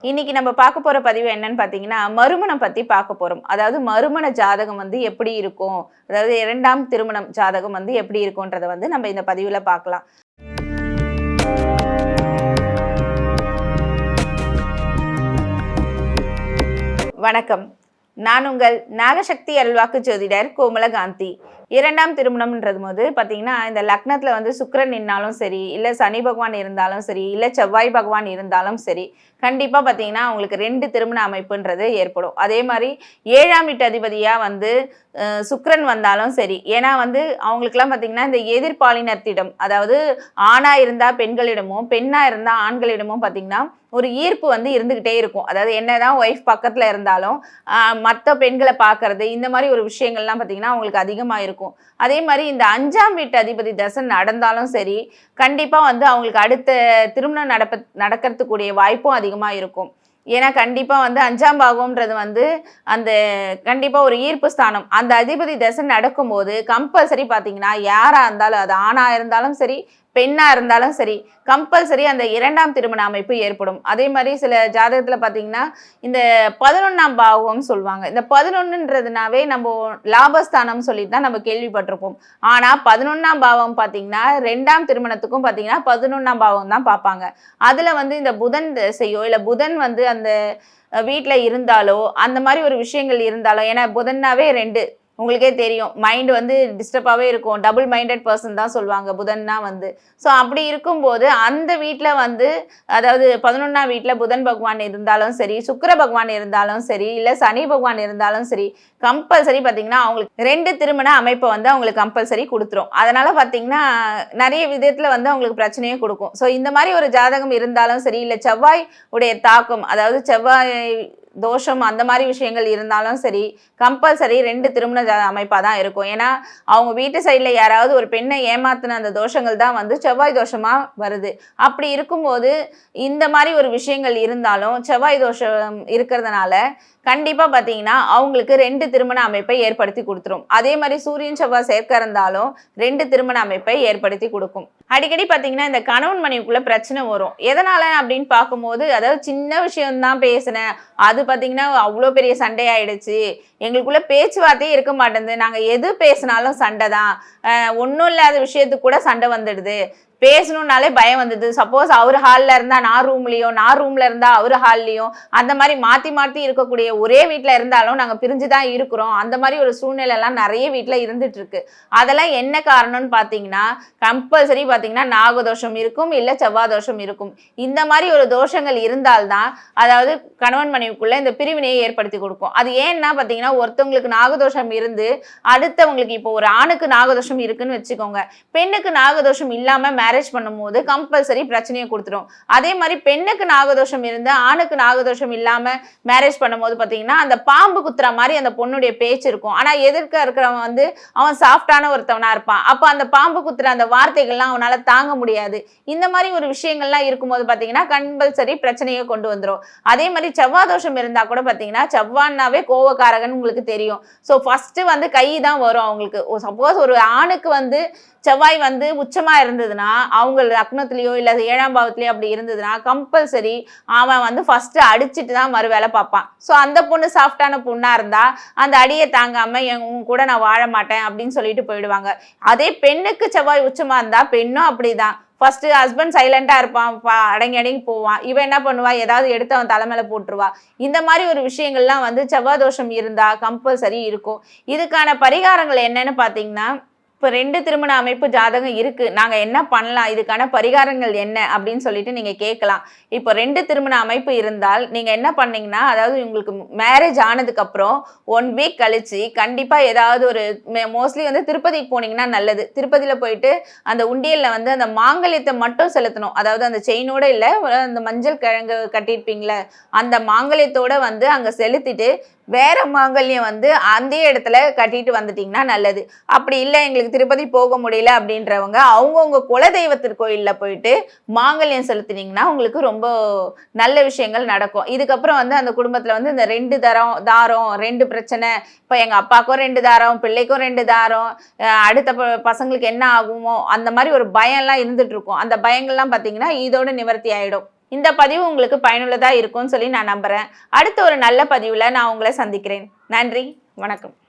இன்னைக்கு நம்ம பார்க்க போற பதிவு என்னன்னு பார்த்தீங்கன்னா, மறுமணம் பத்தி பார்க்க போறோம். அதாவது மறுமண ஜாதகம் எப்படி இருக்கும்? அதாவது 2ஆம் திருமணம் ஜாதகம் எப்படி இருக்கும்ன்றத நம்ம இந்த பதிவுல பார்க்கலாம். வணக்கம். நான் உங்கள் நாகசக்தி அருள்வாக்கு ஜோதிடர் கோமலகாந்தி. 2ஆம் திருமணம்ன்றது போது பார்த்தீங்கன்னா, இந்த லக்னத்துல சுக்கிரன் நின்னாலும் சரி, இல்ல சனி பகவான் இருந்தாலும் சரி, இல்ல செவ்வாய் பகவான் இருந்தாலும் சரி, கண்டிப்பா பார்த்தீங்கன்னா அவங்களுக்கு 2 திருமண அமைப்புன்றது ஏற்படும். அதே மாதிரி 7ஆம் வீட்டு அதிபதியா சுக்கிரன் வந்தாலும் சரி, ஏன்னா அவங்களுக்குலாம் பார்த்தீங்கன்னா இந்த எதிர்பாலினத்திடம், அதாவது ஆணா இருந்தா பெண்களிடமும், பெண்ணா இருந்தா ஆண்களிடமும் பார்த்தீங்கன்னா ஒரு ஈர்ப்பு இருந்துகிட்டே இருக்கும். அதாவது என்னதான் ஒய்ஃப் பக்கத்துல இருந்தாலும் மற்ற பெண்களை பார்க்கறது, இந்த மாதிரி ஒரு விஷயங்கள்லாம் பார்த்தீங்கன்னா அவங்களுக்கு அதிகமா இருக்கும். அதே மாதிரி இந்த 5ஆம் வீட்டு அதிபதி தசை நடந்தாலும் சரி, கண்டிப்பா அவங்களுக்கு அடுத்த திருமணம் நடக்கிறதுக்குரிய வாய்ப்பும் அதிகமா இருக்கும். ஏன்னா கண்டிப்பா 5ஆம் பாவம்ன்றது அந்த கண்டிப்பா ஒரு ஈர்ப்பு ஸ்தானம். அந்த அதிபதி தசை நடக்கும்போது கம்பல்சரி பார்த்தீங்கன்னா யாரா இருந்தாலும், அது ஆணா இருந்தாலும் சரி, பெண்ணா இருந்தாலும் சரி, கம்பல்சரி அந்த 2ஆம் திருமண அமைப்பு ஏற்படும். அதே மாதிரி சில ஜாதகத்துல பார்த்தீங்கன்னா இந்த 11ஆம் பாவம் சொல்லுவாங்க. இந்த 11ன்றதுனாவே நம்ம லாபஸ்தானம் சொல்லிட்டு தான் நம்ம கேள்விப்பட்டிருப்போம். ஆனா 11ஆம் பாவம் பார்த்தீங்கன்னா 2ஆம் திருமணத்துக்கும் பார்த்தீங்கன்னா 11ஆம் பாவம் தான் பார்ப்பாங்க. அதுல இந்த புதன் திசையோ இல்ல புதன் அந்த வீட்டுல இருந்தாலோ, அந்த மாதிரி ஒரு விஷயங்கள் இருந்தாலோ, ஏன்னா புதன்னாவே 2 உங்களுக்கே தெரியும். மைண்ட் டிஸ்டர்பாகவே இருக்கும். டபுள் மைண்டட் பர்சன் தான் சொல்லுவாங்க புதன்னா ஸோ அப்படி இருக்கும்போது அந்த வீட்டில் அதாவது 11ஆம் வீட்டில் புதன் பகவான் இருந்தாலும் சரி, சுக்கிர பகவான் இருந்தாலும் சரி, இல்லை சனி பகவான் இருந்தாலும் சரி, கம்பல்சரி பார்த்தீங்கன்னா அவங்களுக்கு 2 திருமண அமைப்பை அவங்களுக்கு கம்பல்சரி கொடுத்துரும். அதனால பார்த்தீங்கன்னா நிறைய விதத்தில் அவங்களுக்கு பிரச்சனையே கொடுக்கும். ஸோ இந்த மாதிரி ஒரு ஜாதகம் இருந்தாலும் சரி, இல்லை செவ்வாய் உடைய தாக்கம், அதாவது செவ்வாய் தோஷம் அந்த மாதிரி விஷயங்கள் இருந்தாலும் சரி, கம்பல்சரி 2 திருமண அமைப்பாக தான் இருக்கும். ஏன்னா அவங்க வீட்டு சைடில் யாராவது ஒரு பெண்ணை ஏமாத்தின அந்த தோஷங்கள் தான் செவ்வாய் தோஷமா வருது. அப்படி இருக்கும்போது இந்த மாதிரி ஒரு விஷயங்கள் இருந்தாலும் செவ்வாய் தோஷம் இருக்கிறதுனால கண்டிப்பா பார்த்தீங்கன்னா அவங்களுக்கு 2 திருமண அமைப்பை ஏற்படுத்தி கொடுத்துரும். அதே மாதிரி சூரியன் செவ்வாய் சேர்க்க இருந்தாலும் 2 திருமண அமைப்பை ஏற்படுத்தி கொடுக்கும். அடிக்கடி பார்த்தீங்கன்னா இந்த கணவன் மனைவிக்குள்ள பிரச்சனை வரும். எதனால அப்படின்னு பார்க்கும்போது, அதாவது சின்ன விஷயம்தான் பேசினேன், அது பார்த்தீங்கன்னா அவ்வளோ பெரிய சண்டை ஆயிடுச்சு, எங்களுக்குள்ள பேச்சுவார்த்தையே இருக்க மாட்டேங்குது, நாங்கள் எது பேசினாலும் சண்டை தான், ஒன்றும் இல்லாத விஷயத்துக்கு கூட சண்டை வந்துடுது, பேசணும்னாலே பயம் வந்தது. சப்போஸ் அவர் ஹாலில் இருந்தால் நான் ரூம்லேயும், நான் ரூமில் இருந்தால் அவர் ஹால்லையும், அந்த மாதிரி மாற்றி மாற்றி இருக்கக்கூடிய ஒரே வீட்டில் இருந்தாலும் நாங்கள் பிரிஞ்சு தான் இருக்கிறோம். அந்த மாதிரி ஒரு சூழ்நிலைலாம் நிறைய வீட்டில் இருந்துட்டு இருக்கு. அதெல்லாம் என்ன காரணம்னு பார்த்தீங்கன்னா கம்பல்சரி பார்த்தீங்கன்னா நாகதோஷம் இருக்கும், இல்லை செவ்வாய் தோஷம் இருக்கும். இந்த மாதிரி ஒரு தோஷங்கள் இருந்தால்தான் அதாவது கணவன் மனைவிக்குள்ள இந்த பிரிவினையை ஏற்படுத்தி கொடுக்கும். அது ஏன்னா பார்த்தீங்கன்னா ஒருத்தவங்களுக்கு நாகதோஷம் இருந்து அடுத்தவங்களுக்கு, இப்போ ஒரு ஆணுக்கு நாகதோஷம் இருக்குன்னு வச்சுக்கோங்க, பெண்ணுக்கு நாகதோஷம் இல்லாமல் மேரேஜ் பண்ணும்போது கம்பல்சரி பிரச்சனையை கொடுத்துரும். அதே மாதிரி பெண்ணுக்கு நாகதோஷம் இருந்து ஆணுக்கு நாகதோஷம் இல்லாம மேரேஜ் பண்ணும்போது பாத்தீங்கன்னா அந்த பாம்பு குத்துற மாதிரி அந்த பொண்ணுடைய பேச்சு இருக்கும். ஆனா எதிர்க்க இருக்கிறவன் அவன் சாஃப்டான ஒருத்தவனா இருப்பான். அப்ப அந்த பாம்பு குத்துற அந்த வார்த்தைகள்லாம் அவனால தாங்க முடியாது. இந்த மாதிரி ஒரு விஷயங்கள்லாம் இருக்கும்போது பாத்தீங்கன்னா கம்பல்சரி பிரச்சனையை கொண்டு வந்துடும். அதே மாதிரி செவ்வாய் தோஷம் இருந்தா கூட பாத்தீங்கன்னா செவ்வாய்னாவே கோவக்காரகன் உங்களுக்கு தெரியும். ஸோ ஃபர்ஸ்ட் கை தான் வரும் அவங்களுக்கு. சப்போஸ் ஒரு ஆணுக்கு செவ்வாய் உச்சமா இருந்ததுன்னா, அவங்க லக்னத்திலேயோ இல்ல 7ஆம் பாவத்திலேயோ அப்படி இருந்ததுன்னா கம்பல்சரி அவன் ஃபர்ஸ்ட் அடிச்சுட்டு தான் மறு வேலை பார்ப்பான். ஸோ அந்த பொண்ணு சாஃப்டான பொண்ணா இருந்தா அந்த அடியை தாங்காம உங்க கூட நான் வாழ மாட்டேன் அப்படின்னு சொல்லிட்டு போயிடுவாங்க. அதே பெண்ணுக்கு செவ்வாய் உச்சமா இருந்தா பெண்ணும் அப்படிதான். ஃபர்ஸ்ட் ஹஸ்பண்ட் சைலண்டா இருப்பான், அடங்கி அடங்கி போவான், இவன் என்ன பண்ணுவா, ஏதாவது எடுத்து அவன் தலைமையில போட்டுருவா. இந்த மாதிரி ஒரு விஷயங்கள்லாம் செவ்வாய் தோஷம் இருந்தா கம்பல்சரி இருக்கும். இதுக்கான பரிகாரங்கள் என்னன்னு பார்த்தீங்கன்னா, இப்போ 2 திருமண அமைப்பு ஜாதகம் இருக்கு, நாங்க என்ன பண்ணலாம், இதுக்கான பரிகாரங்கள் என்ன அப்படின்னு சொல்லிட்டு நீங்க கேட்கலாம். இப்போ 2 திருமண அமைப்பு இருந்தால் நீங்க என்ன பண்ணீங்கன்னா, அதாவது உங்களுக்கு மேரேஜ் ஆனதுக்கு அப்புறம் 1 வீக் கழிச்சு கண்டிப்பா ஏதாவது ஒரு மோஸ்ட்லி திருப்பதிக்கு போனீங்கன்னா நல்லது. திருப்பதியில போயிட்டு அந்த உண்டியல்ல அந்த மாங்கல்யத்தை மட்டும் செலுத்தணும். அதாவது அந்த செயினோட இல்ல, அந்த மஞ்சள் கிழங்கு கட்டியிருப்பீங்களே அந்த மாங்கல்யத்தோட அங்க செலுத்திட்டு வேற மாங்கல்யம் அந்த இடத்துல கட்டிட்டு வந்துட்டீங்கன்னா நல்லது. அப்படி இல்லை எங்களுக்கு திருப்பதி போக முடியல அப்படின்றவங்க அவங்கவுங்க குலதெய்வத்திற்கு கோயிலில் போயிட்டு மாங்கல்யம் செலுத்தினீங்கன்னா உங்களுக்கு ரொம்ப நல்ல விஷயங்கள் நடக்கும். இதுக்கப்புறம் அந்த குடும்பத்தில் இந்த 2 தாரம் 2 பிரச்சனை, இப்போ எங்கள் அப்பாவுக்கும் 2 தாரம், பிள்ளைக்கும் 2 தாரம், அடுத்த பசங்களுக்கு என்ன ஆகுமோ அந்த மாதிரி ஒரு பயம்லாம் இருந்துட்டு இருக்கும். அந்த பயங்கள்லாம் பார்த்தீங்கன்னா இதோட நிவர்த்தி ஆகிடும். இந்த பதிவு உங்களுக்கு பயனுள்ளதா இருக்கும்னு சொல்லி நான் நம்புறேன். அடுத்த ஒரு நல்ல பதிவுல நான் உங்களை சந்திக்கிறேன். நன்றி, வணக்கம்.